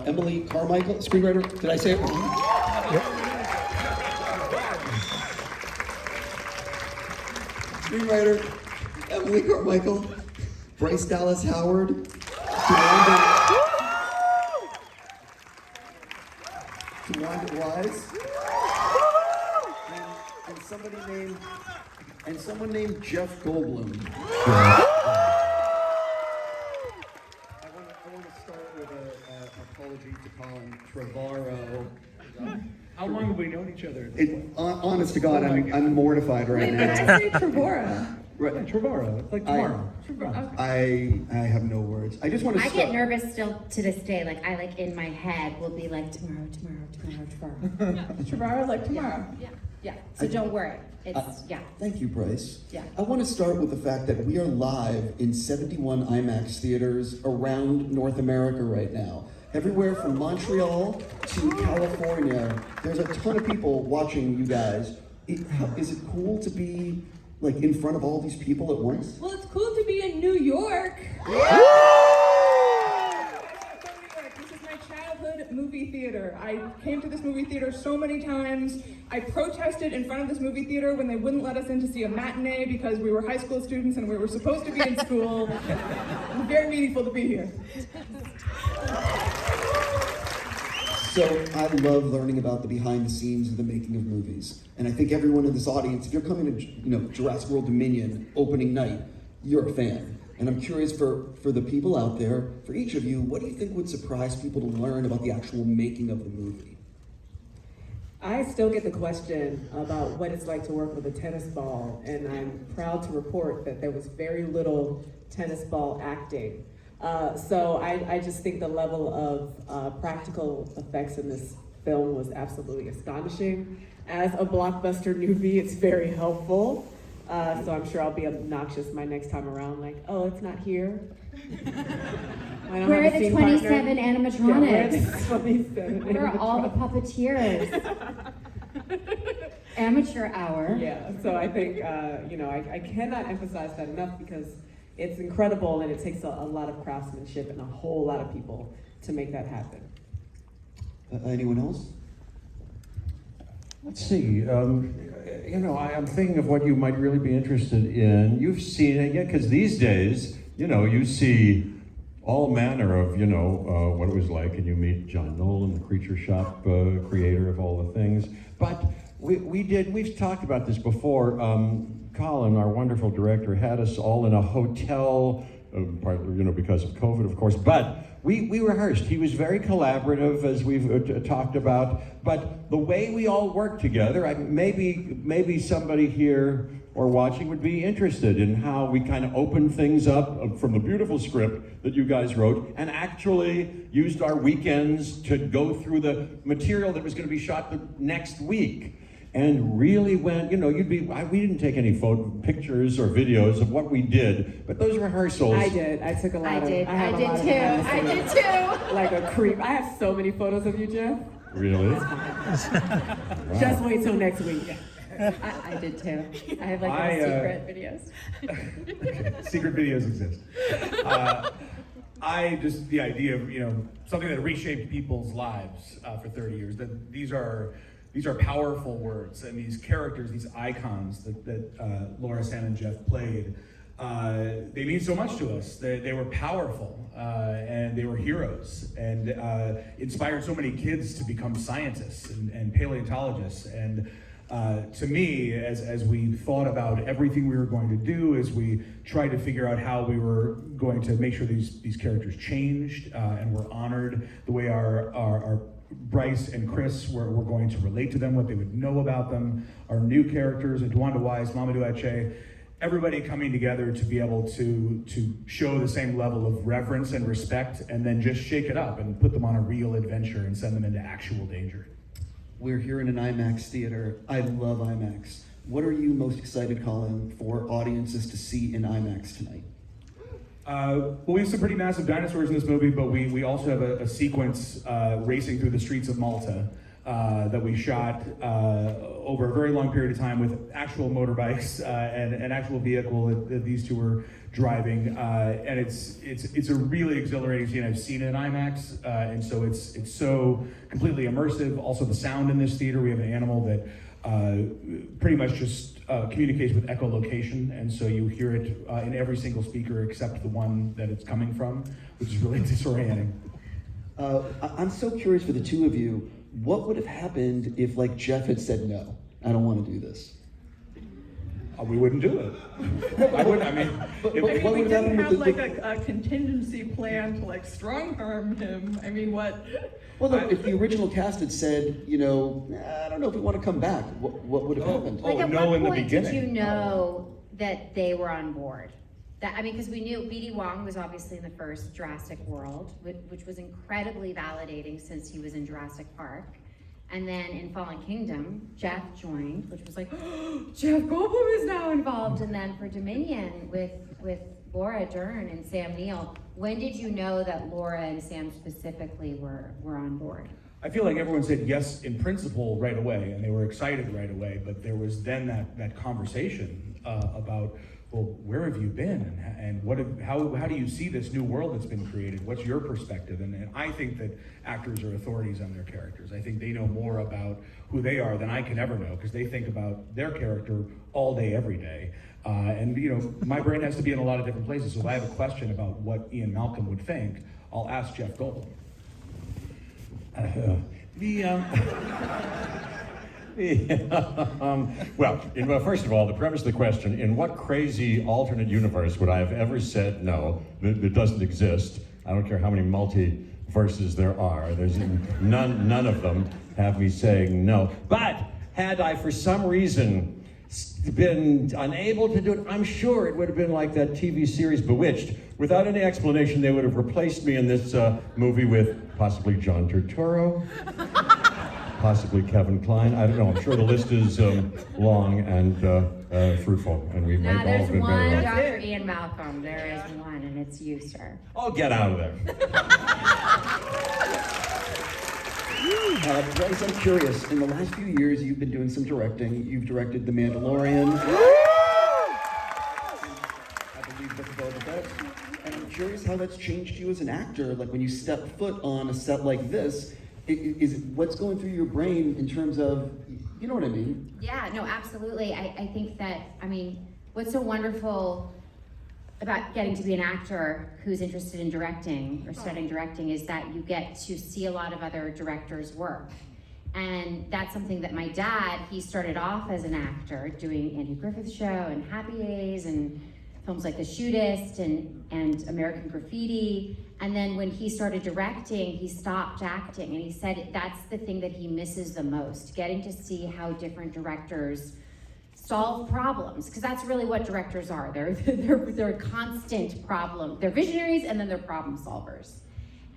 Emily Carmichael, screenwriter. Did I say it wrong? Yep. Screenwriter Emily Carmichael, Bryce Dallas Howard, Dewanda Wise, and someone named Jeff Goldblum. I want to start with an apology to Colin Trevorrow. How long have we known each other? Honest to God, I'm mortified right now. Wait, I say Trevorrow. Right. Trevorrow, it's like tomorrow. I have no words. I just want to I get nervous still to this day. Like I in my head will be like tomorrow. Trevorrow like tomorrow. Yeah. So don't worry. It's Thank you, Bryce. Yeah. I want to start with the fact that we are live in 71 IMAX theaters around North America right now. Everywhere from Montreal to California, there's a ton of people watching you guys. Is it cool to be like in front of all these people at once? Well, it's cool to be in New York. This is my childhood movie theater. I came to this movie theater so many times. I protested in front of this movie theater when they wouldn't let us in to see a matinee because we were high school students and we were supposed to be in school. It's very meaningful to be here. So I love learning about the behind the scenes of the making of movies. And I think everyone in this audience, if you're coming to Jurassic World Dominion opening night, you're a fan. And I'm curious for the people out there, for each of you, what do you think would surprise people to learn about the actual making of the movie? I still get the question about what it's like to work with a tennis ball, and I'm proud to report that there was very little tennis ball acting. So I just think the level of practical effects in this film was absolutely astonishing. As a blockbuster newbie, it's very helpful. So I'm sure I'll be obnoxious my next time around, like, oh, it's not here. Where are the 27 animatronics? Where are all the puppeteers? Amateur hour. Yeah, so I think, I cannot emphasize that enough because it's incredible and it takes a lot of craftsmanship and a whole lot of people to make that happen. Anyone else? Let's see. I'm thinking of what you might really be interested in. You've seen it, because these days, you see all manner of, what it was like, and you meet John Nolan, the Creature Shop creator of all the things. But we've talked about this before. Colin, our wonderful director, had us all in a hotel, partly, because of COVID, of course, but we rehearsed. He was very collaborative, as we've talked about, but the way we all worked together, maybe somebody here or watching would be interested in how we kind of opened things up from the beautiful script that you guys wrote and actually used our weekends to go through the material that was going to be shot the next week. And really went, we didn't take any pictures or videos of what we did, but those rehearsals. I did. I took a lot of. I did too. Like a creep. I have so many photos of you, Jeff. Really? Wow. Just wait till next week. I did too. I have secret videos. Secret videos exist. The idea of, something that reshaped people's lives for 30 years, that these are powerful words, and these characters, these icons that Laura, Sam, and Jeff played, they mean so much to us. They were powerful, and they were heroes, and inspired so many kids to become scientists and paleontologists. And to me, as we thought about everything we were going to do, as we tried to figure out how we were going to make sure these characters changed and were honored the way our Bryce and Chris were going to relate to them, what they would know about them, our new characters, and Dewanda Wise, Mamadou Ache, everybody coming together to be able to show the same level of reverence and respect, and then just shake it up and put them on a real adventure and send them into actual danger. We're here in an IMAX theater. I love IMAX. What are you most excited, Colin, for audiences to see in IMAX tonight? We have some pretty massive dinosaurs in this movie, but we also have a sequence racing through the streets of Malta that we shot over a very long period of time with actual motorbikes and an actual vehicle that these two were driving, and it's a really exhilarating scene. I've seen it in IMAX, and so it's so completely immersive. Also, the sound in this theater, we have an animal that pretty much just communicates with echolocation, and so you hear it in every single speaker except the one that it's coming from, which is really disorienting. I'm so curious for the two of you, what would have happened if like Jeff had said, no, I don't want to do this? We wouldn't do it. I wouldn't, I mean, But if- what We would happen didn't with have the, like a contingency plan to like strong arm him. I mean, what? well, no, if the original cast had said, you know, I don't know if we want to come back, what would have happened? Oh, Like at no what in the point did beginning. you know that they were on board? That, I mean, because we knew B.D. Wong was obviously in the first Jurassic World, which was incredibly validating since he was in Jurassic Park. And then in Fallen Kingdom, Jeff joined, which was like, Jeff Goldblum is now involved. And then for Dominion with Laura Dern and Sam Neill, when did you know that Laura and Sam specifically were on board? I feel like everyone said yes in principle right away, and they were excited right away, but there was then that conversation about, well, where have you been, and how do you see this new world that's been created? What's your perspective? And I think that actors are authorities on their characters. I think they know more about who they are than I can ever know, because they think about their character all day, every day. And you know, my brain has to be in a lot of different places, so if I have a question about what Ian Malcolm would think, I'll ask Jeff Goldblum. Well, first of all, the premise of the question, in what crazy alternate universe would I have ever said no that doesn't exist? I don't care how many multiverses there are. There's none of them have me saying no. But had I, for some reason, been unable to do it, I'm sure it would have been like that TV series Bewitched. Without any explanation, they would have replaced me in this movie with possibly John Turturro, possibly Kevin Kline. I don't know. I'm sure the list is long and fruitful, and we might Now all there's have been one better. Dr. Ian Malcolm. There is one, and it's you, sir. Oh, get out of there. Bryce, I'm curious, in the last few years, you've been doing some directing. You've directed The Mandalorian. I believe the Boba Fett. And I'm curious how that's changed you as an actor. Like when you step foot on a set like this, is what's going through your brain in terms of, you know what I mean? Yeah, no, absolutely. I think that, I mean, what's so wonderful about getting to be an actor who's interested in directing or studying directing is that you get to see a lot of other directors' work. And that's something that my dad, he started off as an actor doing Andy Griffith's Show and Happy Days and films like The Shootist and American Graffiti. And then when he started directing, he stopped acting, and he said that's the thing that he misses the most, getting to see how different directors solve problems, because that's really what directors are. They're a constant problem. They're visionaries, and then they're problem solvers.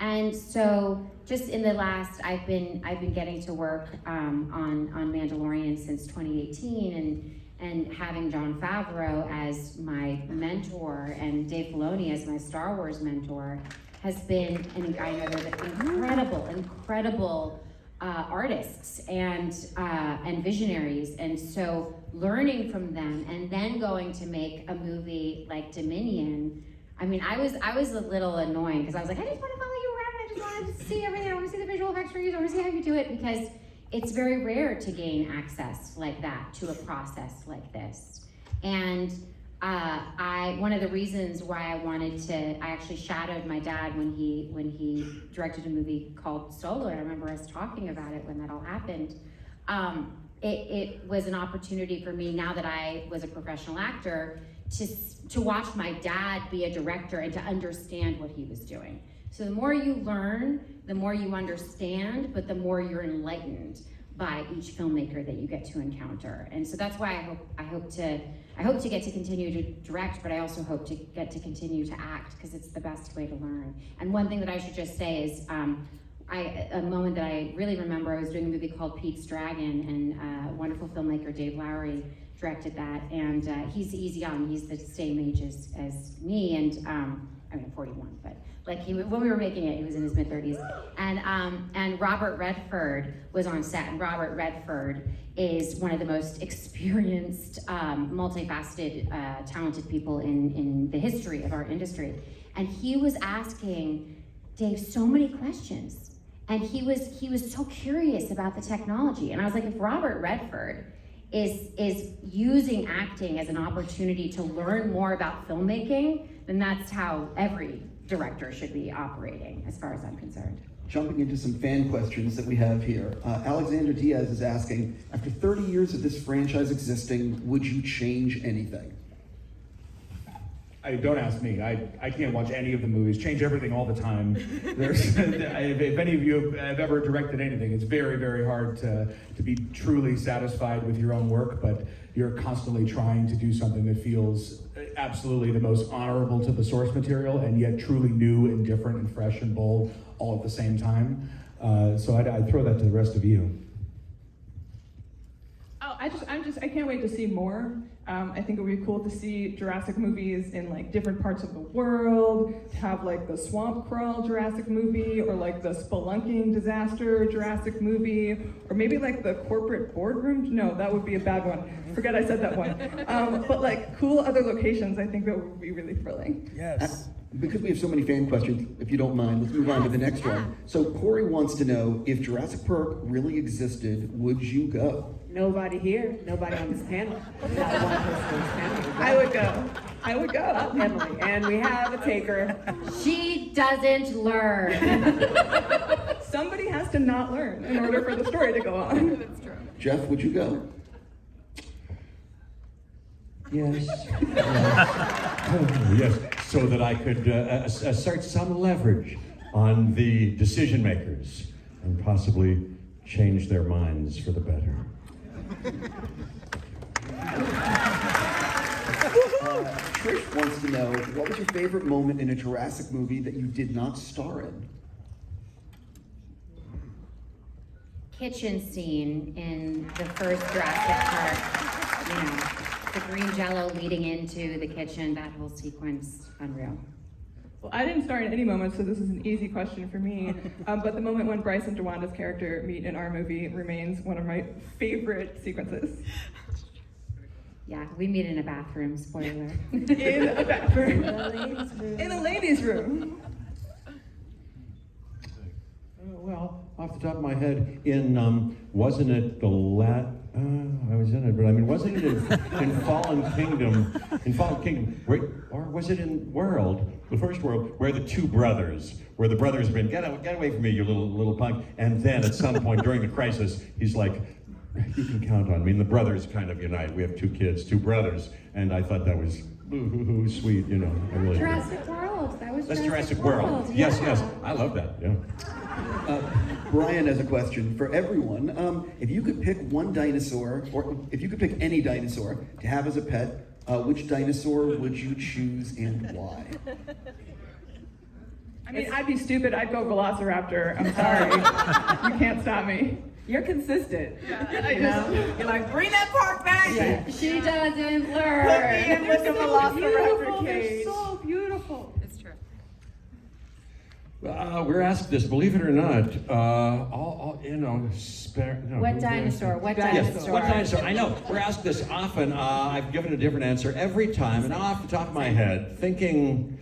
And so, just in the last, I've been getting to work on Mandalorian since 2018, and having Jon Favreau as my mentor and Dave Filoni as my Star Wars mentor has been, and I know they're incredible artists and visionaries, and so learning from them and then going to make a movie like Dominion. I mean, I was a little annoying because I was like, I just want to follow you around. I just wanted to see everything. I want to see the visual effects for you. I want to see how you do it, because it's very rare to gain access like that to a process like this. And one of the reasons why I actually shadowed my dad when he directed a movie called Solo. I remember us talking about it when that all happened. It was an opportunity for me, now that I was a professional actor, to watch my dad be a director and to understand what he was doing. So the more you learn, the more you understand, but the more you're enlightened by each filmmaker that you get to encounter. And so that's why I hope to get to continue to direct, but I also hope to get to continue to act, because it's the best way to learn. And one thing that I should just say is, a moment that I really remember, I was doing a movie called Pete's Dragon, and wonderful filmmaker Dave Lowery directed that, and he's young, he's the same age as me, and I mean, 41, but like when we were making it, he was in his mid-30s. And Robert Redford was on set, and Robert Redford is one of the most experienced, multifaceted, talented people in the history of our industry. And he was asking Dave so many questions. And he was so curious about the technology. And I was like, if Robert Redford is using acting as an opportunity to learn more about filmmaking, then that's how every director should be operating, as far as I'm concerned. Jumping into some fan questions that we have here. Alexander Diaz is asking, after 30 years of this franchise existing, would you change anything? Don't ask me. I can't watch any of the movies. Change everything all the time. If any of you have ever directed anything, it's very, very hard to be truly satisfied with your own work, but you're constantly trying to do something that feels absolutely the most honorable to the source material and yet truly new and different and fresh and bold all at the same time. So I'd throw that to the rest of you. Oh, I can't wait to see more. I think it would be cool to see Jurassic movies in like different parts of the world, to have like the swamp crawl Jurassic movie, or like the spelunking disaster Jurassic movie, or maybe like the corporate boardroom. No, that would be a bad one. Forget I said that one. But like cool other locations, I think that would be really thrilling. Yes. Because we have so many fan questions, if you don't mind, let's move on to the next one. So Corey wants to know, if Jurassic Park really existed, would you go? Nobody here, nobody on this panel. Not one person on this panel. I would go. I would go. Emily, and we have a taker. She doesn't learn. Somebody has to not learn in order for the story to go on. That's true. Jeff, would you go? Yes. Yes, so that I could assert some leverage on the decision makers and possibly change their minds for the better. Trish wants to know, what was your favorite moment in a Jurassic movie that you did not star in? Kitchen scene in the first Jurassic Park, you know, the green jello leading into the kitchen, that whole sequence, unreal. Well, I didn't star in any moment, so this is an easy question for me. But the moment when Bryce and Dewanda's character meet in our movie remains one of my favorite sequences. Yeah, we meet in a bathroom, spoiler. In a bathroom. In a ladies' room. Well, off the top of my head, wasn't it I was in it, but I mean, wasn't it in Fallen Kingdom, or was it in World, the first World, where the two brothers, where the brothers have been, get away from me, you little punk, and then at some point during the crisis, he's like, you can count on me, and the brothers kind of unite. We have two kids, two brothers, and I thought that was sweet, you know. I really Jurassic World, that was That's Jurassic World. Yeah. Yes, I love that, yeah. Brian has a question for everyone. If you could pick one dinosaur, or if you could pick any dinosaur to have as a pet, which dinosaur would you choose and why? I mean, I'd be stupid. I'd go Velociraptor. I'm sorry. You can't stop me. You're consistent. You're like, bring that park back. Yeah. She doesn't Put me learn. in with the Velociraptor They're cage. so beautiful. It's true. We're asked this, believe it or not, What dinosaur? What Yes, dinosaur? what dinosaur? I know, we're asked this often. I've given a different answer every time, and off the top of my head, thinking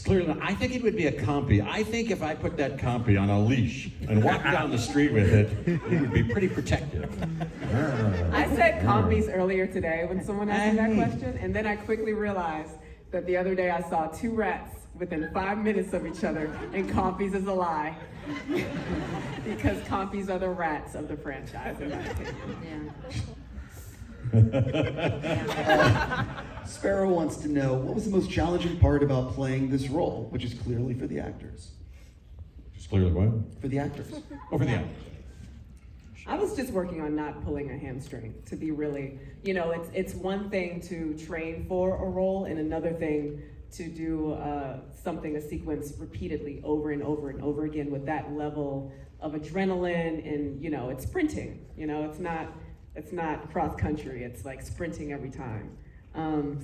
clearly, I think it would be a compy. I think if I put that compy on a leash and walked down the street with it, it would be pretty protective. I said compies earlier today when someone asked me that question, and then I quickly realized that the other day I saw two rats within 5 minutes of each other, and compies is a lie. Because compies are the rats of the franchise, in my opinion. Yeah. Sparrow wants to know, what was the most challenging part about playing this role, which is clearly for the actors? Just clearly what? For the actors. Over the end. I was just working on not pulling a hamstring, to be really, it's one thing to train for a role and another thing to do a sequence repeatedly over and over and over again with that level of adrenaline, and it's sprinting, it's not cross country, it's like sprinting every time.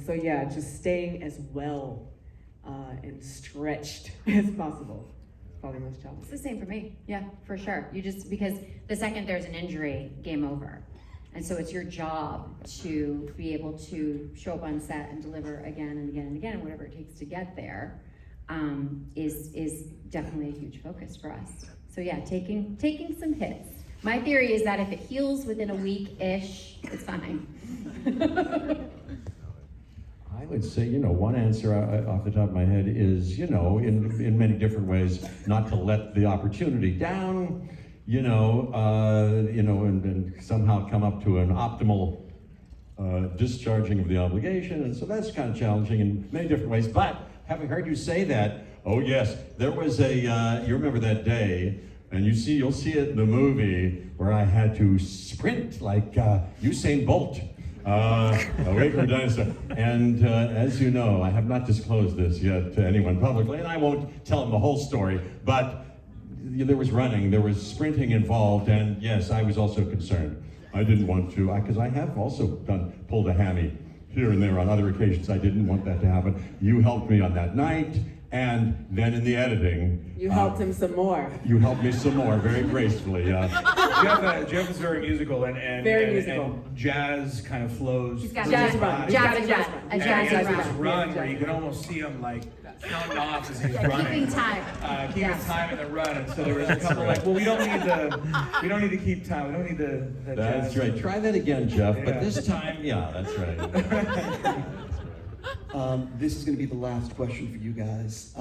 So yeah, just staying as well and stretched as possible. Probably most It's challenging. the same for me. Yeah, for sure. You just, because the second there's an injury, game over. And so it's your job to be able to show up on set and deliver again and again and again, and whatever it takes to get there, is definitely a huge focus for us. So yeah, taking some hits. My theory is that if it heals within a week-ish, it's fine. I would say, one answer off the top of my head is, in many different ways, not to let the opportunity down, and somehow come up to an optimal discharging of the obligation. And so that's kind of challenging in many different ways. But having heard you say that, oh yes, there was you remember that day, and you'll see it in the movie where I had to sprint like Usain Bolt. Away from a dinosaur. And as you know, I have not disclosed this yet to anyone publicly, and I won't tell them the whole story, but there was running, there was sprinting involved, and yes, I was also concerned. I didn't want to, because I have also pulled a hammy here and there on other occasions. I didn't want that to happen. You helped me on that night, and then in the editing. You helped him some more. You helped me some more, very gracefully. Jeff is very musical, and Very musical. and jazz kind of flows. He's got through jazz his run. body. Jazz a run. And he jazz has run. this run Yeah, where jazz you can almost see him like counting off as he's Yeah, running. keeping time. Keeping Yes. time in the run, and so there was a couple like, well, we don't need to keep time. We don't need the That's jazz. right. Try that again, Jeff. But Yeah. this time, yeah, that's right. This is going to be the last question for you guys.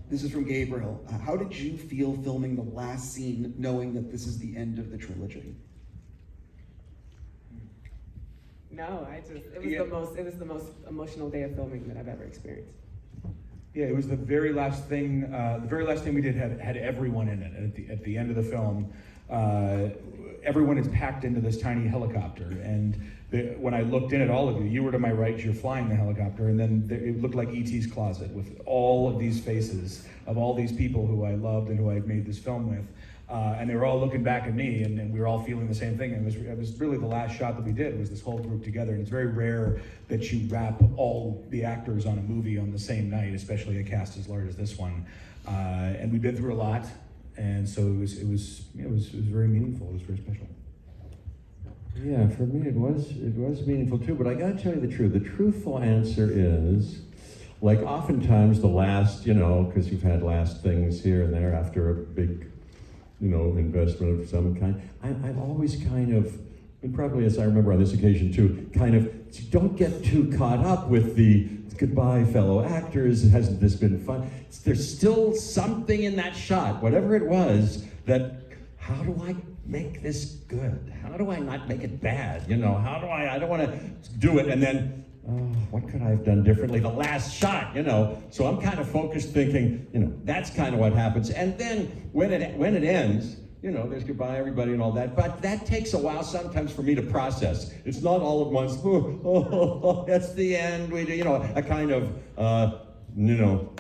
This is from Gabriel. How did you feel filming the last scene, knowing that this is the end of the trilogy? No, it was Yeah. the most emotional day of filming that I've ever experienced. Yeah, it was the very last thing. The very last thing we did had everyone in it. At the end of the film, everyone is packed into this tiny helicopter. And when I looked in at all of you, you were to my right. You're flying the helicopter, and then it looked like E.T.'s closet with all of these faces of all these people who I loved and who I made this film with. And they were all looking back at me, and we were all feeling the same thing. And it was really the last shot that we did, was this whole group together. And it's very rare that you wrap all the actors on a movie on the same night, especially a cast as large as this one. And we've been through a lot, and so it was very meaningful. It was very special. Yeah, for me it was meaningful too, but I gotta tell you the truth. The truthful answer is, like oftentimes the last, because you've had last things here and there after a big, investment of some kind, I've always kind of, and probably as I remember on this occasion too, kind of don't get too caught up with the goodbye fellow actors, hasn't this been fun? There's still something in that shot, whatever it was, that how do I make this good? How do I not make it bad? How do I don't want to do it and then, what could I have done differently? The last shot, So I'm kind of focused thinking, that's kind of what happens. And then when it ends, there's goodbye everybody and all that, but that takes a while sometimes for me to process. It's not all at once, that's the end, we do, a kind of,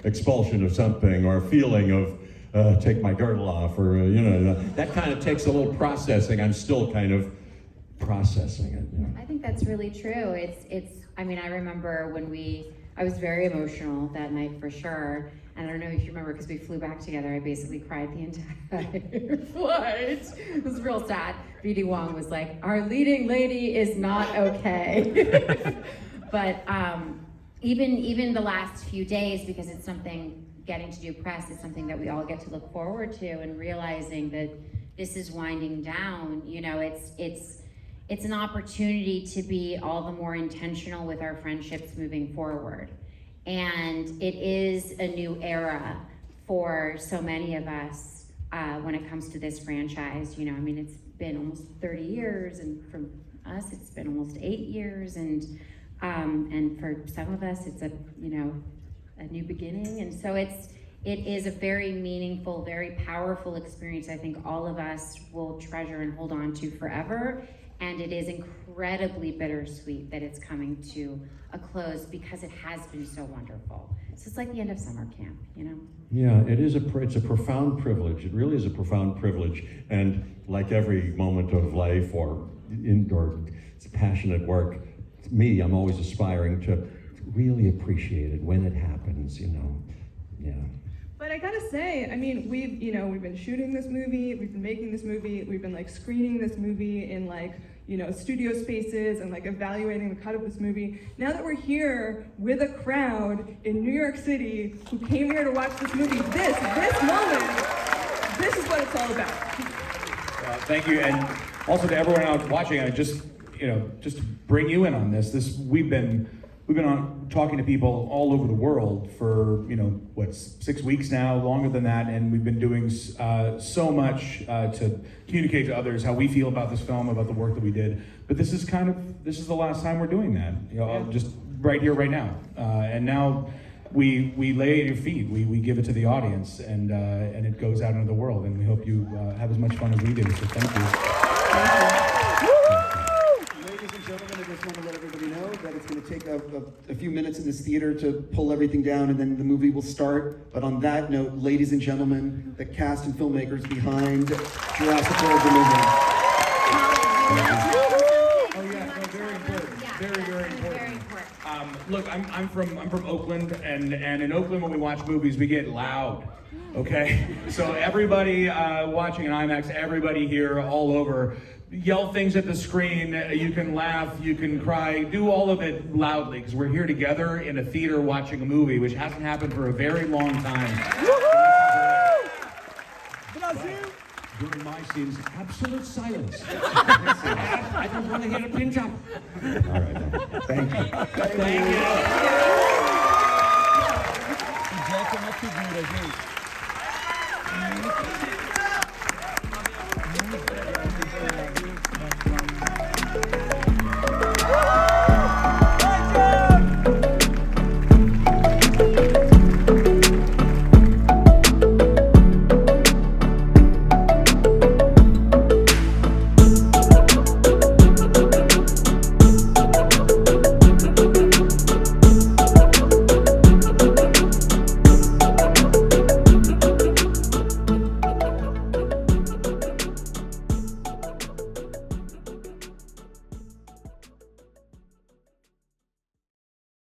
expulsion of something or a feeling of, take my girdle off, or that kind of takes a little processing. I'm still kind of processing it. I think that's really true. I remember I was very emotional that night for sure. And I don't know if you remember, because we flew back together, I basically cried the entire flight. It was real sad. B.D. Wong was like, our leading lady is not okay. But even the last few days, because it's something, getting to do press is something that we all get to look forward to, and realizing that this is winding down, it's an opportunity to be all the more intentional with our friendships moving forward. And it is a new era for so many of us when it comes to this franchise. It's been almost 30 years, and from us it's been almost 8 years, and for some of us it's a new beginning. And so it is a very meaningful, very powerful experience I think all of us will treasure and hold on to forever. And it is incredibly bittersweet that it's coming to a close, because it has been so wonderful. So it's like the end of summer camp, Yeah, it's a profound privilege. It really is a profound privilege. And like every moment of life or passionate work, I'm always aspiring to really appreciated when it happens, you know. Yeah. But I gotta say, I mean, we've been shooting this movie, we've been making this movie, we've been like screening this movie in like, studio spaces and like evaluating the cut of this movie. Now that we're here with a crowd in New York City who came here to watch this movie, this moment, this is what it's all about. Thank you, and also to everyone out watching, I just to bring you in on this. We've been on talking to people all over the world for 6 weeks now, longer than that, and we've been doing so much to communicate to others how we feel about this film, about the work that we did. But this is the last time we're doing that, just right here, right now, and now. We lay at your feet. We give it to the audience, and it goes out into the world. And we hope you have as much fun as we do. So thank you. Ladies and gentlemen, I just want to let everybody know that it's going to take a few minutes in this theater to pull everything down, and then the movie will start. But on that note, ladies and gentlemen, the cast and filmmakers behind Jurassic World Dominion. Oh yeah, no, very important. Very important. Look, I'm from Oakland, and in Oakland when we watch movies, we get loud. Okay, so everybody watching in IMAX, everybody here, all over, yell things at the screen. You can laugh, you can cry, do all of it loudly, because we're here together in a theater watching a movie, which hasn't happened for a very long time. During my scenes, absolute silence. I don't want to hear a pin drop. All right, thank you. Thank you. O Jack é uma figura, gente.